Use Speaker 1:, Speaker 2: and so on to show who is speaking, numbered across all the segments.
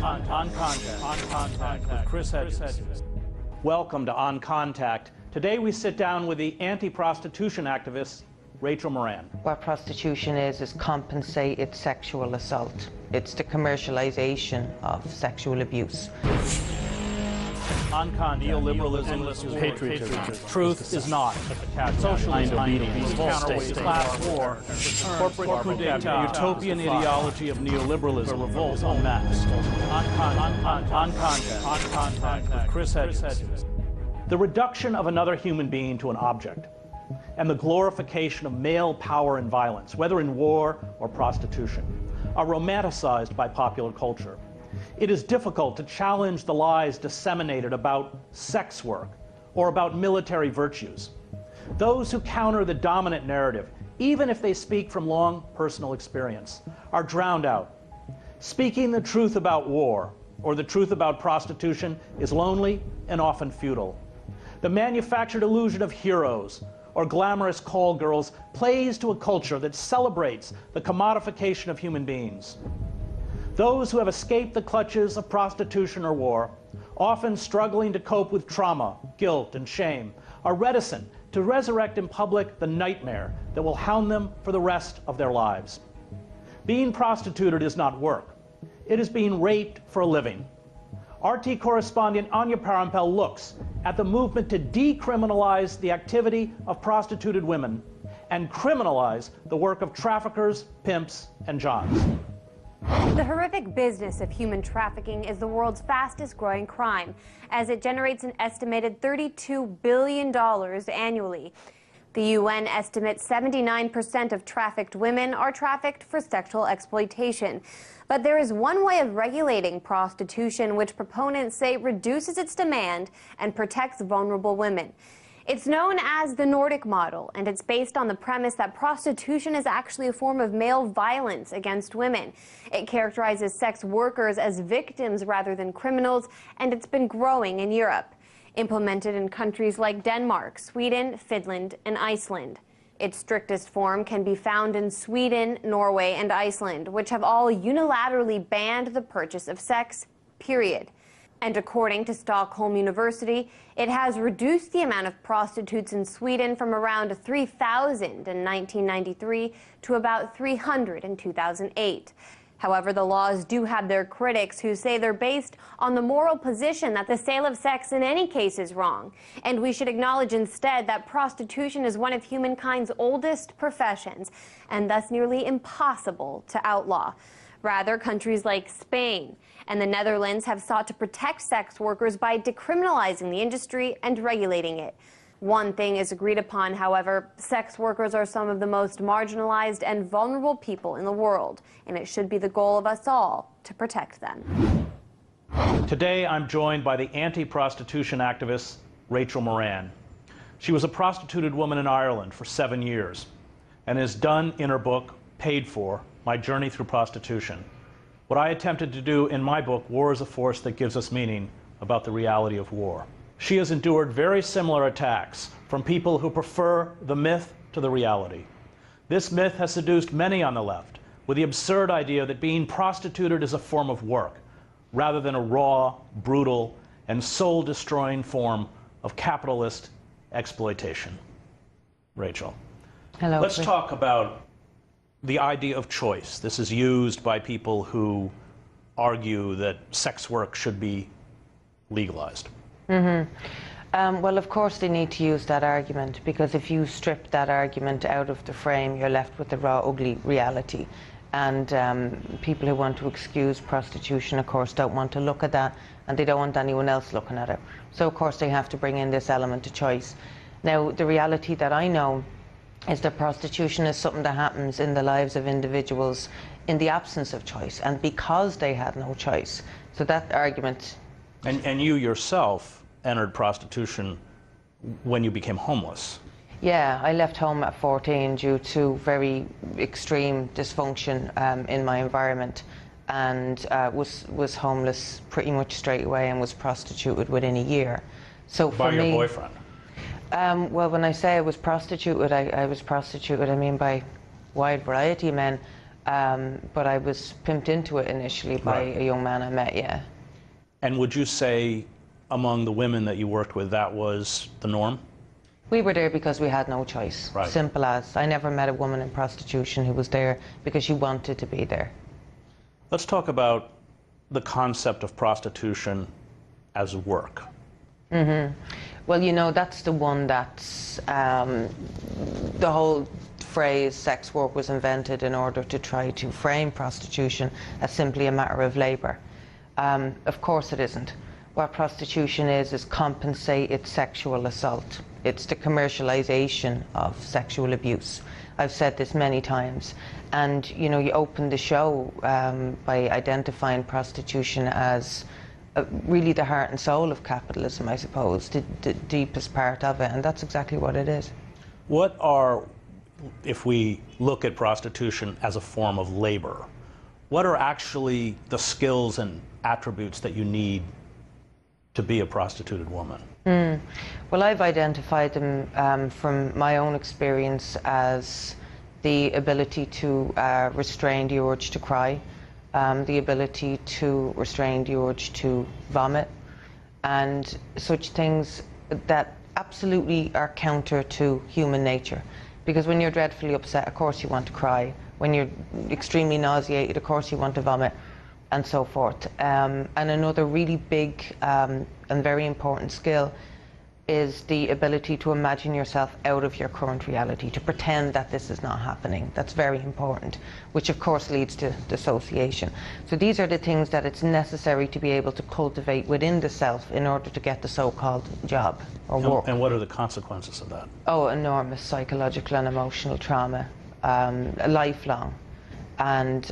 Speaker 1: On Contact with Chris Hedges. Welcome to On Contact. Today we sit down with the anti-prostitution activist, Rachel Moran.
Speaker 2: What prostitution is compensated sexual assault. It's the commercialization of sexual abuse.
Speaker 1: On Contact, neoliberalism, patriotism. Truth is not. Socialism, counterweight, class war, corporate coup d'etat, utopian ideology of neoliberalism, revolt en masse. On Contact with Chris Hedges. The reduction of another human being to an object, and the glorification of male power and violence, whether in war or prostitution, are romanticized by popular culture. It is difficult to challenge the lies disseminated about sex work or about military virtues. Those who counter the dominant narrative, even if they speak from long personal experience, are drowned out. Speaking the truth about war or the truth about prostitution is lonely and often futile. The manufactured illusion of heroes or glamorous call girls plays to a culture that celebrates the commodification of human beings. Those who have escaped the clutches of prostitution or war, often struggling to cope with trauma, guilt, and shame, are reticent to resurrect in public the nightmare that will hound them for the rest of their lives. Being prostituted is not work. It is being raped for a living. RT correspondent Anya Parampil looks at the movement to decriminalize the activity of prostituted women and criminalize the work of traffickers, pimps, and johns.
Speaker 3: The horrific business of human trafficking is the world's fastest growing crime, as it generates an estimated $32 billion annually. The UN estimates 79% of trafficked women are trafficked for sexual exploitation. But there is one way of regulating prostitution which proponents say reduces its demand and protects vulnerable women. It's known as the Nordic model, and it's based on the premise that prostitution is actually a form of male violence against women. It characterizes sex workers as victims rather than criminals, and it's been growing in Europe, implemented in countries like Denmark, Sweden, Finland, and Iceland. Its strictest form can be found in Sweden, Norway, and Iceland, which have all unilaterally banned the purchase of sex, period. And according to Stockholm University, it has reduced the amount of prostitutes in Sweden from around 3,000 in 1993 to about 300 in 2008. However, the laws do have their critics who say they're based on the moral position that the sale of sex in any case is wrong. And we should acknowledge instead that prostitution is one of humankind's oldest professions and thus nearly impossible to outlaw. Rather, countries like Spain and the Netherlands have sought to protect sex workers by decriminalizing the industry and regulating it. One thing is agreed upon, however: sex workers are some of the most marginalized and vulnerable people in the world, and it should be the goal of us all to protect them.
Speaker 1: Today I'm joined by the anti-prostitution activist, Rachel Moran. She was a prostituted woman in Ireland for 7 years and is done in her book, Paid For, My Journey Through Prostitution. What I attempted to do in my book, War is a Force That Gives Us Meaning, about the reality of war. She has endured very similar attacks from people who prefer the myth to the reality. This myth has seduced many on the left with the absurd idea that being prostituted is a form of work, rather than a raw, brutal, and soul-destroying form of capitalist exploitation. Rachel,
Speaker 2: Hello.
Speaker 1: Let's talk about the idea of choice. This is used by people who argue that sex work should be legalized.
Speaker 2: Well, of course they need to use that argument, because if you strip that argument out of the frame, you're left with the raw, ugly reality. And people who want to excuse prostitution, of course, don't want to look at that, and they don't want anyone else looking at it. So, of course, they have to bring in this element of choice. Now, the reality that I know is that prostitution is something that happens in the lives of individuals in the absence of choice, and because they had no choice. So that argument...
Speaker 1: And you yourself entered prostitution when you became homeless.
Speaker 2: Yeah, I left home at 14 due to very extreme dysfunction in my environment, and was homeless pretty much straight away and was prostituted within a year. So for
Speaker 1: me... By your boyfriend?
Speaker 2: Well, when I say I was prostituted, I mean by wide variety of men. But I was pimped into it initially by a young man I met, yeah.
Speaker 1: And would you say among the women that you worked with, that was the norm?
Speaker 2: We were there because we had no choice.
Speaker 1: Right.
Speaker 2: Simple as. I never met a woman in prostitution who was there because she wanted to be there.
Speaker 1: Let's talk about the concept of prostitution as work.
Speaker 2: Well, you know, that's the one that's, the whole phrase sex work was invented in order to try to frame prostitution as simply a matter of labour. Of course it isn't. What prostitution is compensated sexual assault. It's the commercialization of sexual abuse. I've said this many times. And, you know, you opened the show by identifying prostitution as really the heart and soul of capitalism, I suppose, the deepest part of it, and that's exactly what it is.
Speaker 1: What are, if we look at prostitution as a form of labor, what are actually the skills and attributes that you need to be a prostituted woman?
Speaker 2: Well, I've identified them from my own experience as the ability to restrain the urge to cry, the ability to restrain the urge to vomit, and such things that absolutely are counter to human nature. Because when you're dreadfully upset, of course you want to cry. When you're extremely nauseated, of course you want to vomit, and so forth. And another really big and very important skill is the ability to imagine yourself out of your current reality, to pretend that this is not happening. That's very important, which of course leads to dissociation. So these are the things that it's necessary to be able to cultivate within the self in order to get the so-called job or work.
Speaker 1: And what are the consequences of that?
Speaker 2: Oh, enormous psychological and emotional trauma, lifelong. And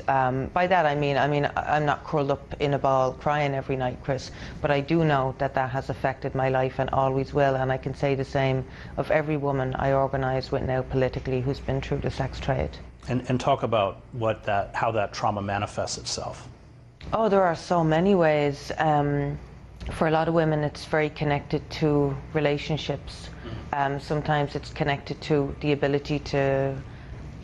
Speaker 2: by that I mean I'm not curled up in a ball crying every night, Chris, but I do know that that has affected my life and always will, and I can say the same of every woman I organise with now politically who's been through the sex trade.
Speaker 1: And talk about how that trauma manifests itself.
Speaker 2: Oh, there are so many ways. For a lot of women it's very connected to relationships. Sometimes it's connected to the ability to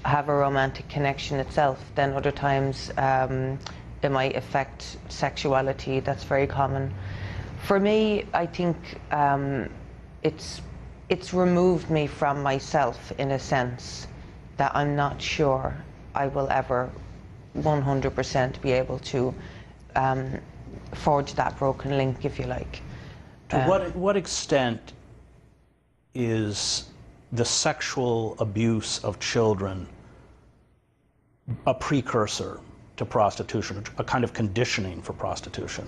Speaker 2: have a romantic connection itself. Then other times it might affect sexuality. That's very common. For me, I think it's removed me from myself in a sense that I'm not sure I will ever 100% be able to forge that broken link, if you like.
Speaker 1: To what extent is the sexual abuse of children a precursor to prostitution, a kind of conditioning for prostitution?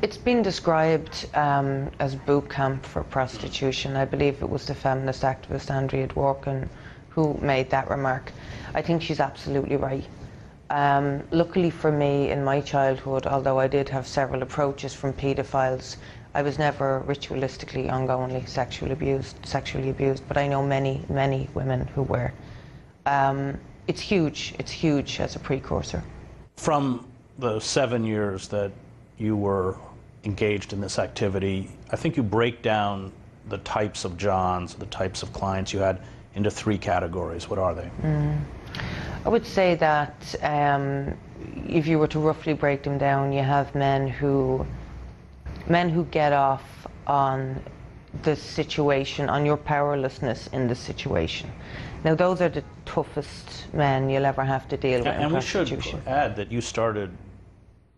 Speaker 2: It's been described as boot camp for prostitution. I believe it was the feminist activist Andrea Dworkin who made that remark. I think she's absolutely right. Luckily for me, in my childhood, although I did have several approaches from paedophiles, I was never ritualistically, ongoingly sexually abused, but I know many, many women who were. It's huge as a precursor.
Speaker 1: From the 7 years that you were engaged in this activity, I think you break down the types of Johns, the types of clients you had into 3 categories. What are they?
Speaker 2: I would say that if you were to roughly break them down, you have men who get off on the situation, on your powerlessness in the situation. Now, those are the toughest men you'll ever have to deal with in prostitution.
Speaker 1: We should add that you started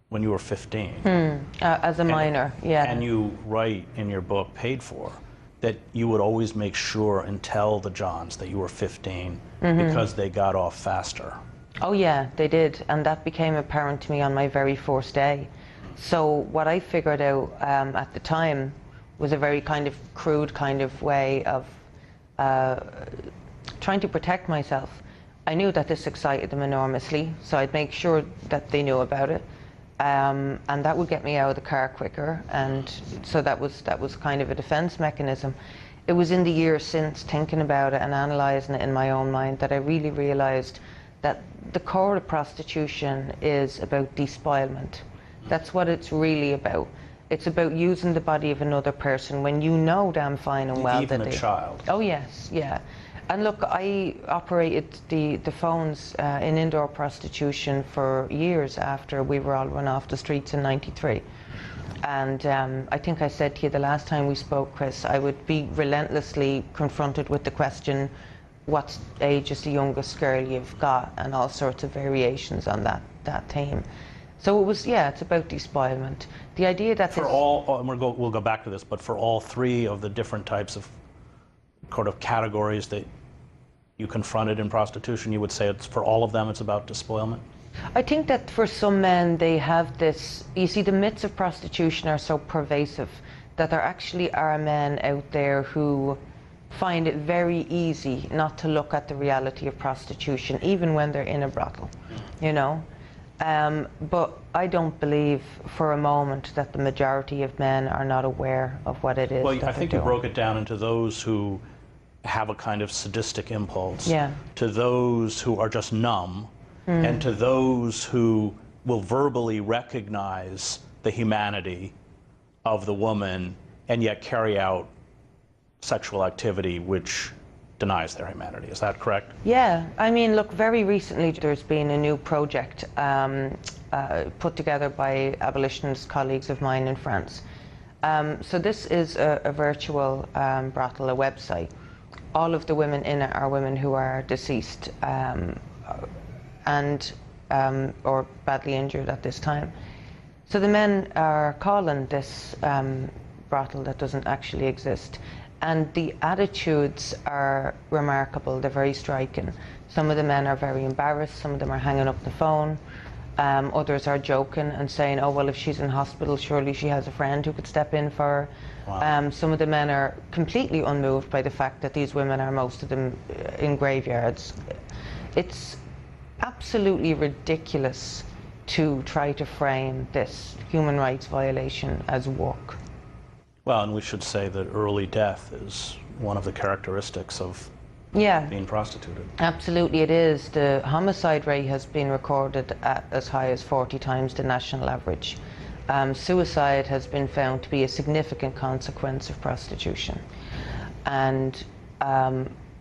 Speaker 1: when you were 15.
Speaker 2: As a minor, yeah.
Speaker 1: And you write in your book, Paid For, that you would always make sure and tell the Johns that you were 15 because they got off faster.
Speaker 2: Oh yeah, they did, and that became apparent to me on my very first day. So what I figured out at the time was a very kind of crude kind of way of trying to protect myself. I knew that this excited them enormously, so I'd make sure that they knew about it, and that would get me out of the car quicker, and so that was kind of a defense mechanism. It was in the years since, thinking about it and analysing it in my own mind, that I really realised that the core of prostitution is about despoilment. That's what it's really about. It's about using the body of another person when you know damn fine and well
Speaker 1: even
Speaker 2: that
Speaker 1: a child.
Speaker 2: Oh yes, yeah. And look, I operated the phones in indoor prostitution for years after we were all run off the streets in '93. And I think I said to you the last time we spoke, Chris, I would be relentlessly confronted with the question, what age is the youngest girl you've got, and all sorts of variations on that theme. So it was, yeah, it's about despoilment. The idea that
Speaker 1: for all, and we'll go back to this, but for all three of the different types of sort of categories that you confronted in prostitution, you would say it's for all of them it's about despoilment?
Speaker 2: I think that for some men they have this, you see, the myths of prostitution are so pervasive that there actually are men out there who find it very easy not to look at the reality of prostitution, even when they're in a brothel, you know. But I don't believe for a moment that the majority of men are not aware of what it is.
Speaker 1: Well,
Speaker 2: that
Speaker 1: I think you broke it down into those who have a kind of sadistic impulse, to those who are just numb, and to those who will verbally recognize the humanity of the woman and yet carry out sexual activity which denies their humanity. Is that correct?
Speaker 2: Yeah, I mean, look, very recently there's been a new project put together by abolitionist colleagues of mine in France. So this is a virtual brothel, a website. All of the women in it are women who are deceased or badly injured at this time. So the men are calling this brothel that doesn't actually exist. And the attitudes are remarkable, they're very striking. Some of the men are very embarrassed, some of them are hanging up the phone, others are joking and saying, oh, well, if she's in hospital, surely she has a friend who could step in for her. Wow. Some of the men are completely unmoved by the fact that these women are, most of them, in graveyards. It's absolutely ridiculous to try to frame this human rights violation as work.
Speaker 1: Well, and we should say that early death is one of the characteristics of being prostituted.
Speaker 2: Absolutely it is. The homicide rate has been recorded at as high as 40 times the national average. Suicide has been found to be a significant consequence of prostitution. And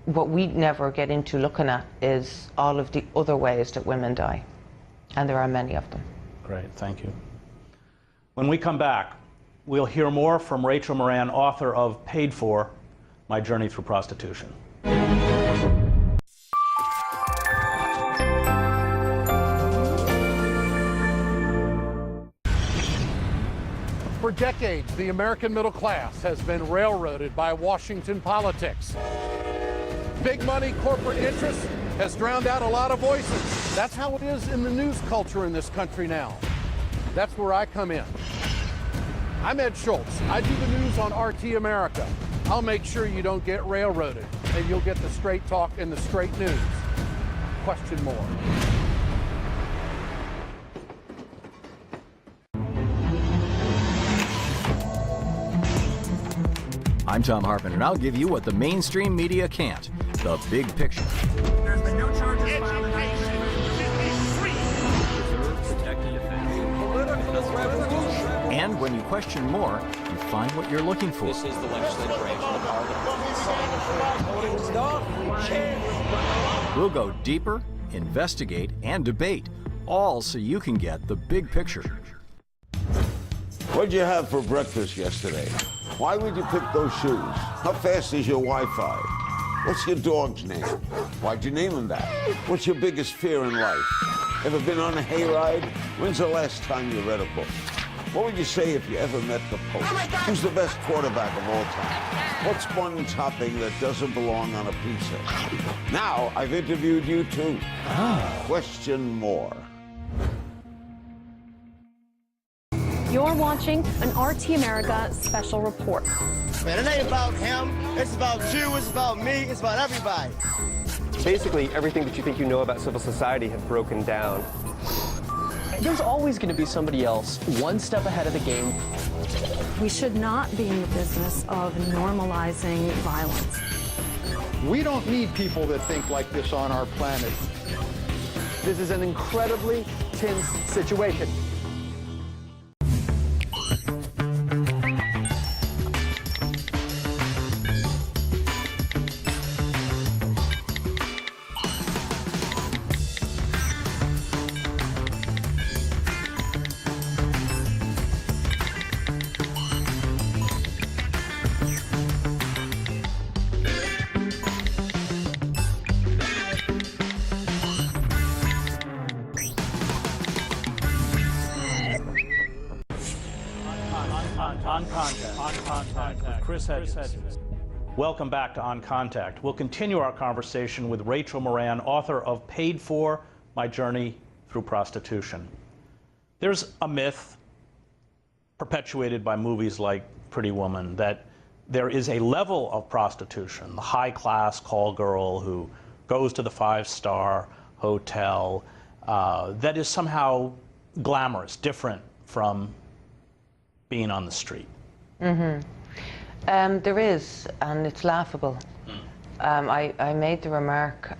Speaker 2: what we never get into looking at is all of the other ways that women die. And there are many of them.
Speaker 1: Great, thank you. When we come back, we'll hear more from Rachel Moran, author of Paid For, My Journey Through Prostitution.
Speaker 4: For decades, the American middle class has been railroaded by Washington politics. Big money corporate interest has drowned out a lot of voices. That's how it is in the news culture in this country now. That's where I come in. I'm Ed Schultz. I do the news on RT America. I'll make sure you don't get railroaded, and you'll get the straight talk and the straight news. Question more.
Speaker 5: I'm Tom Hartman, and I'll give you what the mainstream media can't, the big picture.
Speaker 6: There's been no charges filed in
Speaker 5: And when you question more, you find what you're looking for.
Speaker 7: This is the legislative branch of the parliament.
Speaker 5: We'll go deeper, investigate, and debate, all so you can get the big picture.
Speaker 8: What'd you have for breakfast yesterday? Why would you pick those shoes? How fast is your Wi-Fi? What's your dog's name? Why'd you name him that? What's your biggest fear in life? Ever been on a hayride? When's the last time you read a book? What would you say if you ever met the Pope? Who's the best quarterback of all time? What's one topping that doesn't belong on a pizza? Now, I've interviewed you too. Question more.
Speaker 9: You're watching an RT America special report.
Speaker 10: Man, it ain't about him. It's about you. It's about me. It's about everybody.
Speaker 11: Basically, everything that you think you know about civil society has broken down.
Speaker 12: There's always going to be somebody else one step ahead of the game.
Speaker 9: We should not be in the business of normalizing violence.
Speaker 4: We don't need people that think like this on our planet.
Speaker 12: This is an incredibly tense situation.
Speaker 1: On Contact with Chris Hedges. Welcome back to On Contact. We'll continue our conversation with Rachel Moran, author of Paid For: My Journey Through Prostitution. There's a myth perpetuated by movies like Pretty Woman that there is a level of prostitution, the high-class call girl who goes to the five-star hotel, that is somehow glamorous, different from being on the street.
Speaker 2: There is, and it's laughable. I made the remark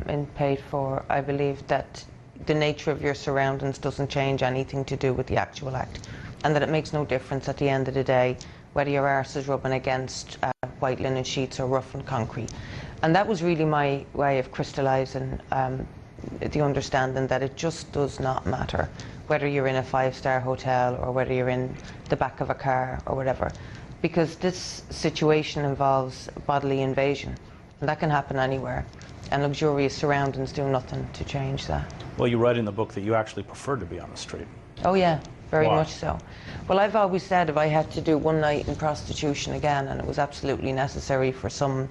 Speaker 2: in Paid For, I believe that the nature of your surroundings doesn't change anything to do with the actual act, and that it makes no difference at the end of the day whether your arse is rubbing against white linen sheets or roughened concrete. And that was really my way of crystallizing the understanding that it just does not matter whether you're in a five-star hotel or whether you're in the back of a car or whatever, because this situation involves bodily invasion, and that can happen anywhere, and luxurious surroundings do nothing to change that.
Speaker 1: Well, you write in the book that you actually prefer to be on the street.
Speaker 2: Oh yeah, very
Speaker 1: Why?
Speaker 2: much so. Well, I've always said if I had to do one night in prostitution again, and it was absolutely necessary for some,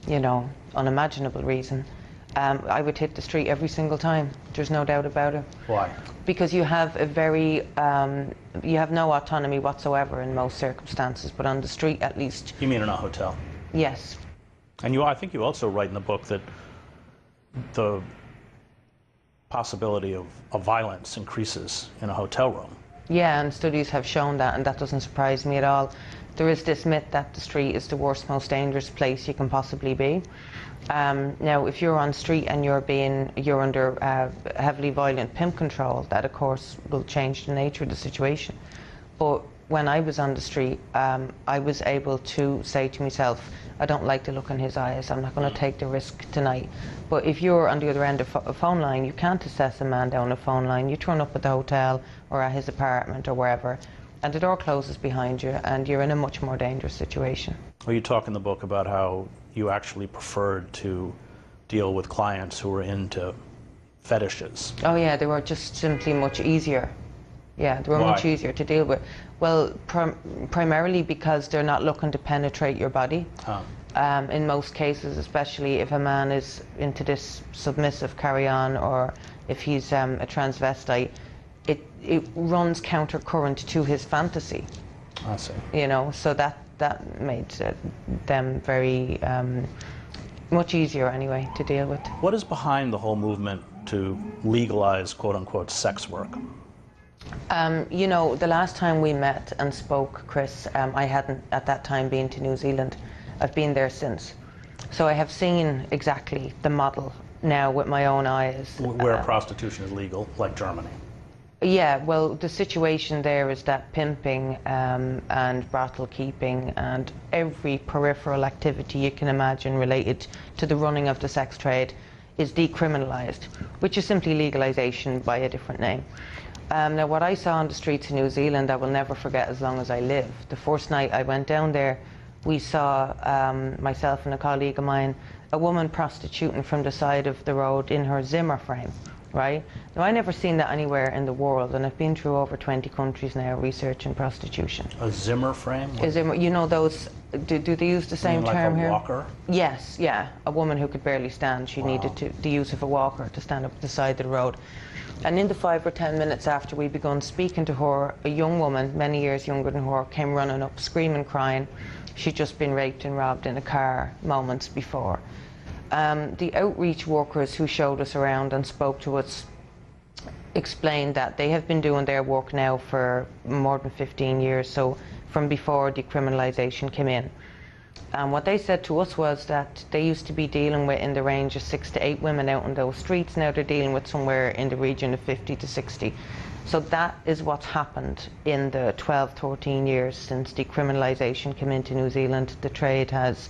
Speaker 2: you know, unimaginable reason, I would hit the street every single time. There's no doubt about it.
Speaker 1: Why?
Speaker 2: Because you have a very, you have no autonomy whatsoever in most circumstances, but on the street at least.
Speaker 1: You mean in a hotel?
Speaker 2: Yes.
Speaker 1: And I think you also write in the book that the possibility of violence increases in a hotel room.
Speaker 2: Yeah, and studies have shown that, and that doesn't surprise me at all. There is this myth that the street is the worst, most dangerous place you can possibly be. Now, if you're on street and you're under heavily violent pimp control, that of course will change the nature of the situation. But when I was on the street, I was able to say to myself, I don't like the look in his eyes, I'm not going to take the risk tonight. But if you're on the other end of a phone line, you can't assess a man down a phone line. You turn up at the hotel or at his apartment or wherever, and the door closes behind you, and you're in a much more dangerous situation.
Speaker 1: Well, you talk in the book about how you actually preferred to deal with clients who were into fetishes.
Speaker 2: Oh yeah, they were just simply much easier. Yeah, they were
Speaker 1: Why?
Speaker 2: much easier to deal with. Well, primarily because they're not looking to penetrate your body.
Speaker 1: Oh.
Speaker 2: In most cases, especially if a man is into this submissive carry-on, or if he's a transvestite, it runs counter-current to his fantasy.
Speaker 1: I see.
Speaker 2: You know, so that made them very much easier anyway to deal with.
Speaker 1: What is behind the whole movement to legalize quote-unquote sex work?
Speaker 2: You know, the last time we met and spoke, Chris, I hadn't at that time been to New Zealand. I've been there since. So I have seen exactly the model now with my own eyes.
Speaker 1: Where prostitution is legal, like Germany.
Speaker 2: Yeah, well, the situation there is that pimping and brothel keeping and every peripheral activity you can imagine related to the running of the sex trade is decriminalized, which is simply legalization by a different name. Now, what I saw on the streets of New Zealand, I will never forget as long as I live. The first night I went down there, we saw, myself and a colleague of mine, a woman prostituting from the side of the road in her Zimmer frame, right? Now, I never seen that anywhere in the world, and I've been through over 20 countries now researching prostitution.
Speaker 1: A Zimmer frame?
Speaker 2: A Zimmer, you know those, do they use the same term here?
Speaker 1: Like a walker?
Speaker 2: Yes, yeah. A woman who could barely stand. She needed the use of a walker to stand up at the side of the road. And in the 5 or 10 minutes after we begun speaking to her, a young woman, many years younger than her, came running up, screaming, crying. She'd just been raped and robbed in a car moments before. The outreach workers who showed us around and spoke to us explained that they have been doing their work now for more than 15 years, so from before decriminalization came in. And what they said to us was that they used to be dealing with in the range of 6 to 8 women out on those streets. Now they're dealing with somewhere in the region of 50 to 60. So that is what's happened in the 12, 13 years since decriminalization came into New Zealand. The trade has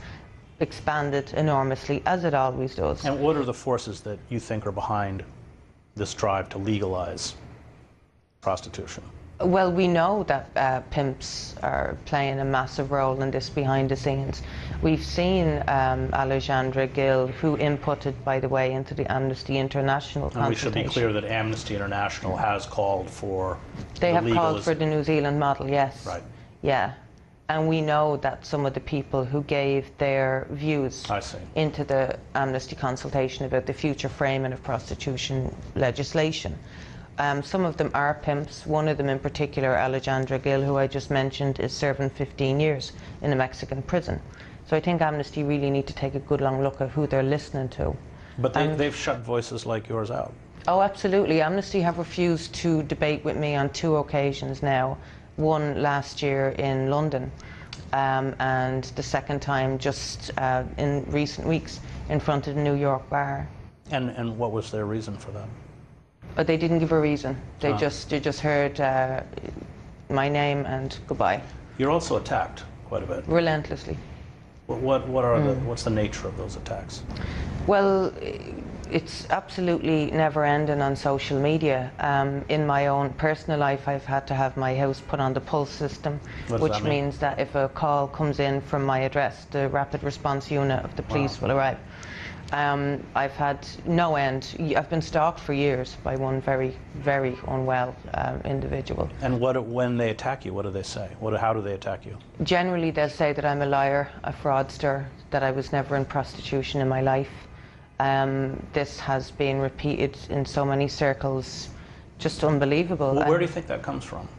Speaker 2: expanded enormously, as it always does.
Speaker 1: And what are the forces that you think are behind this drive to legalize prostitution?
Speaker 2: Well, we know that pimps are playing a massive role in this behind the scenes. We've seen Alejandra Gill, who inputted, by the way, into the Amnesty International consultation.
Speaker 1: And we should be clear that Amnesty International has called for
Speaker 2: They have called for the New Zealand model, yes.
Speaker 1: Right.
Speaker 2: Yeah. And we know that some of the people who gave their views into the Amnesty consultation about the future framing of prostitution legislation, some of them are pimps. One of them in particular, Alejandra Gil, who I just mentioned, is serving 15 years in a Mexican prison. So I think Amnesty really need to take a good long look at who they're listening to.
Speaker 1: But they've shut voices like yours out.
Speaker 2: Oh, absolutely. Amnesty have refused to debate with me on 2 occasions now. One last year in London, and the second time just in recent weeks in front of the New York bar.
Speaker 1: And what was their reason for that?
Speaker 2: But they didn't give a reason. They just heard my name and goodbye.
Speaker 1: You're also attacked quite a bit.
Speaker 2: Relentlessly.
Speaker 1: What's the nature of those attacks?
Speaker 2: Well, it's absolutely never ending on social media. In my own personal life, I've had to have my house put on the pulse system, which means that if a call comes in from my address, the rapid response unit of the police will arrive. I've had no end. I've been stalked for years by one very, very unwell individual.
Speaker 1: And when they attack you, what do they say? How do they attack you?
Speaker 2: Generally, they'll say that I'm a liar, a fraudster, that I was never in prostitution in my life. This has been repeated in so many circles, just unbelievable.
Speaker 1: Well, where do you think that comes from?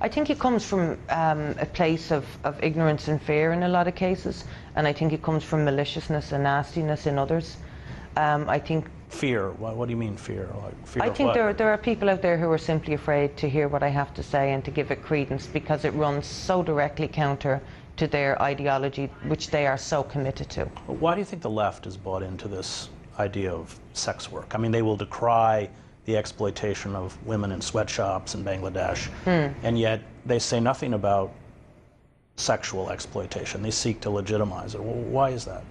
Speaker 2: I think it comes from a place of ignorance and fear in a lot of cases, and I think it comes from maliciousness and nastiness in others. I think
Speaker 1: fear. What do you mean fear? Like, fear
Speaker 2: I
Speaker 1: of
Speaker 2: think
Speaker 1: what?
Speaker 2: there are people out there who are simply afraid to hear what I have to say and to give it credence because it runs so directly counter to their ideology, which they are so committed to.
Speaker 1: Why do you think the left has bought into this idea of sex work? I mean, they will decry the exploitation of women in sweatshops in Bangladesh, and yet they say nothing about sexual exploitation. They seek to legitimize it. Well, why is that?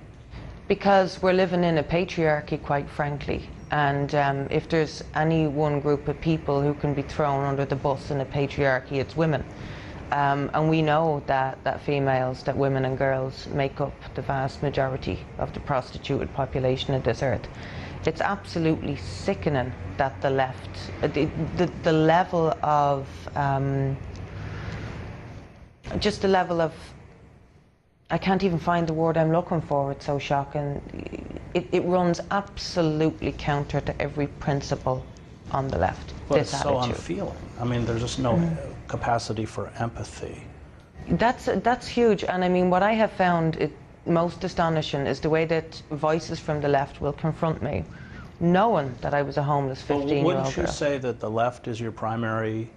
Speaker 2: Because we're living in a patriarchy, quite frankly, and if there's any one group of people who can be thrown under the bus in a patriarchy, it's women. And we know that females, that women and girls make up the vast majority of the prostituted population of this earth. It's absolutely sickening that the left, the level of, just the level of, I can't even find the word I'm looking for, it's so shocking. It runs absolutely counter to every principle on the left.
Speaker 1: Well,
Speaker 2: this
Speaker 1: it's so
Speaker 2: attitude.
Speaker 1: unfeeling. I mean, there's just no capacity for empathy.
Speaker 2: That's huge, and I mean, what I have found most astonishing is the way that voices from the left will confront me, knowing that I was a homeless 15-year-old girl.
Speaker 1: Wouldn't you say that the left is your primary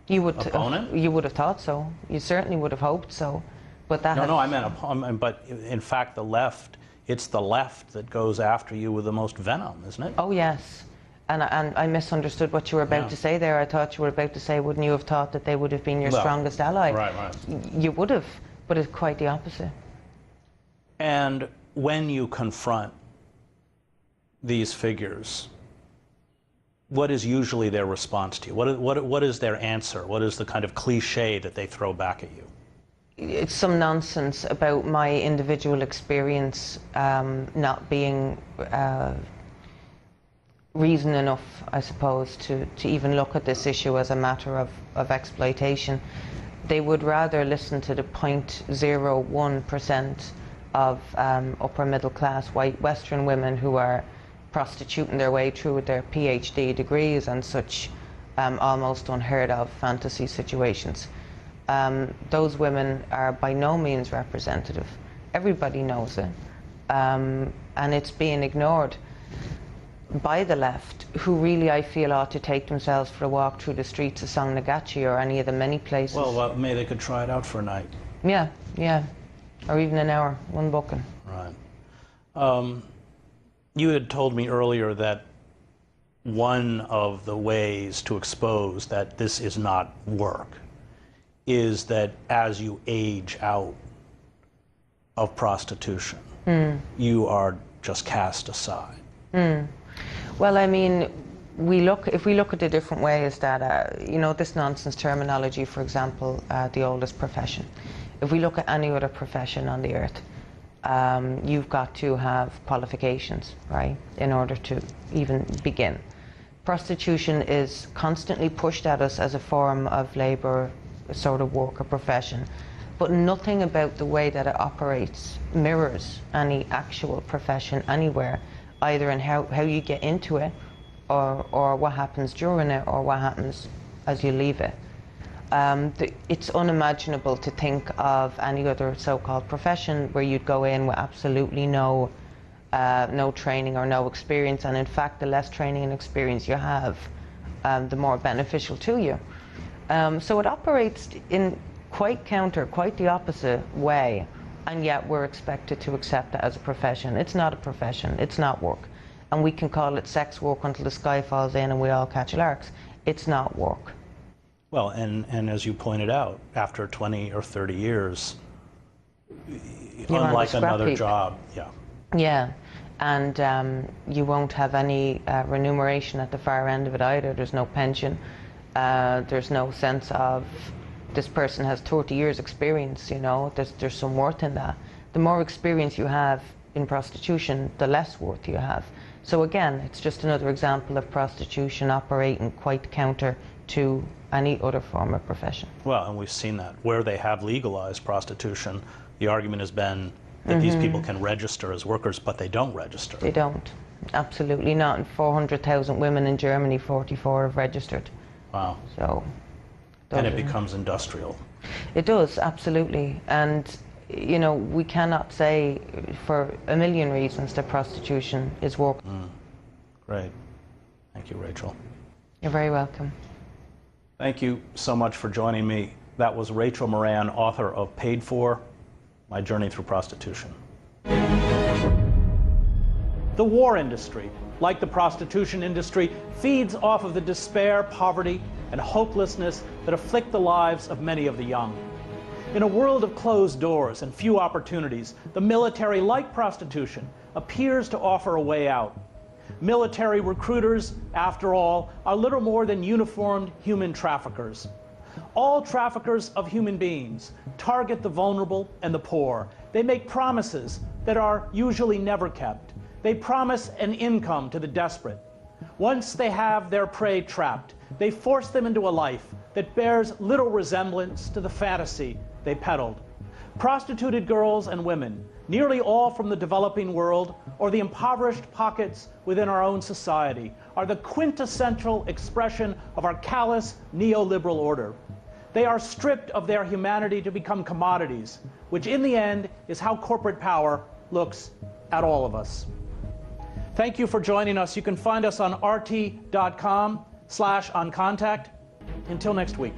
Speaker 1: opponent?
Speaker 2: You would have thought so. You certainly would have hoped so. But that
Speaker 1: No, I meant, but in fact, it's the left that goes after you with the most venom, isn't it?
Speaker 2: Oh, yes. And I misunderstood what you were about to say there. I thought you were about to say, wouldn't you have thought that they would have been your strongest ally?
Speaker 1: Right.
Speaker 2: You would have, but it's quite the opposite.
Speaker 1: And when you confront these figures, what is usually their response to you? What is their answer? What is the kind of cliche that they throw back at you?
Speaker 2: It's some nonsense about my individual experience not being reason enough, I suppose, to even look at this issue as a matter of exploitation. They would rather listen to the 0.01% of upper middle class white Western women who are prostituting their way through with their PhD degrees and such almost unheard of fantasy situations. Those women are by no means representative. Everybody knows it. And it's being ignored by the left, who really, I feel, ought to take themselves for a walk through the streets of Songnagachi or any of the many places.
Speaker 1: Well, maybe they could try it out for a night.
Speaker 2: Yeah. Or even an hour, one booking.
Speaker 1: Right. You had told me earlier that one of the ways to expose that this is not work is that as you age out of prostitution, you are just cast aside.
Speaker 2: Well, I mean, if we look at the different ways that, this nonsense terminology, for example, the oldest profession. If we look at any other profession on the earth, you've got to have qualifications, right, in order to even begin. Prostitution is constantly pushed at us as a form of labor sort of work or profession, but nothing about the way that it operates mirrors any actual profession anywhere, either in how you get into it, or what happens during it, or what happens as you leave it. It's unimaginable to think of any other so-called profession where you'd go in with absolutely no training or no experience, and in fact the less training and experience you have, the more beneficial to you. So it operates in quite the opposite way, and yet we're expected to accept it as a profession. It's not a profession, it's not work. And we can call it sex work until the sky falls in and we all catch larks. It's not work.
Speaker 1: Well, and as you pointed out, after 20 or 30 years, unlike another job,
Speaker 2: Yeah, and you won't have any remuneration at the far end of it either. There's no pension. There's no sense of this person has 30 years experience, you know. There's some worth in that. The more experience you have in prostitution, the less worth you have. So again, it's just another example of prostitution operating quite counter to any other form of profession.
Speaker 1: Well, and we've seen that. Where they have legalized prostitution, the argument has been that these people can register as workers, but they don't register.
Speaker 2: They don't. Absolutely not. And 400,000 women in Germany, 44 have registered.
Speaker 1: Wow.
Speaker 2: So.
Speaker 1: And it becomes industrial.
Speaker 2: It does, absolutely. And, you know, we cannot say for a million reasons that prostitution is work.
Speaker 1: Great. Thank you, Rachel.
Speaker 2: You're very welcome.
Speaker 1: Thank you so much for joining me. That was Rachel Moran, author of Paid For: My Journey Through Prostitution. The war industry, like the prostitution industry, feeds off of the despair, poverty, and hopelessness that afflict the lives of many of the young. In a world of closed doors and few opportunities, the military, like prostitution, appears to offer a way out. Military recruiters, after all, are little more than uniformed human traffickers. All traffickers of human beings target the vulnerable and the poor. They make promises that are usually never kept. They promise an income to the desperate. Once they have their prey trapped, they force them into a life that bears little resemblance to the fantasy they peddled. Prostituted girls and women, nearly all from the developing world or the impoverished pockets within our own society, are the quintessential expression of our callous neoliberal order. They are stripped of their humanity to become commodities, which in the end is how corporate power looks at all of us. Thank you for joining us. You can find us on rt.com/oncontact. Until next week.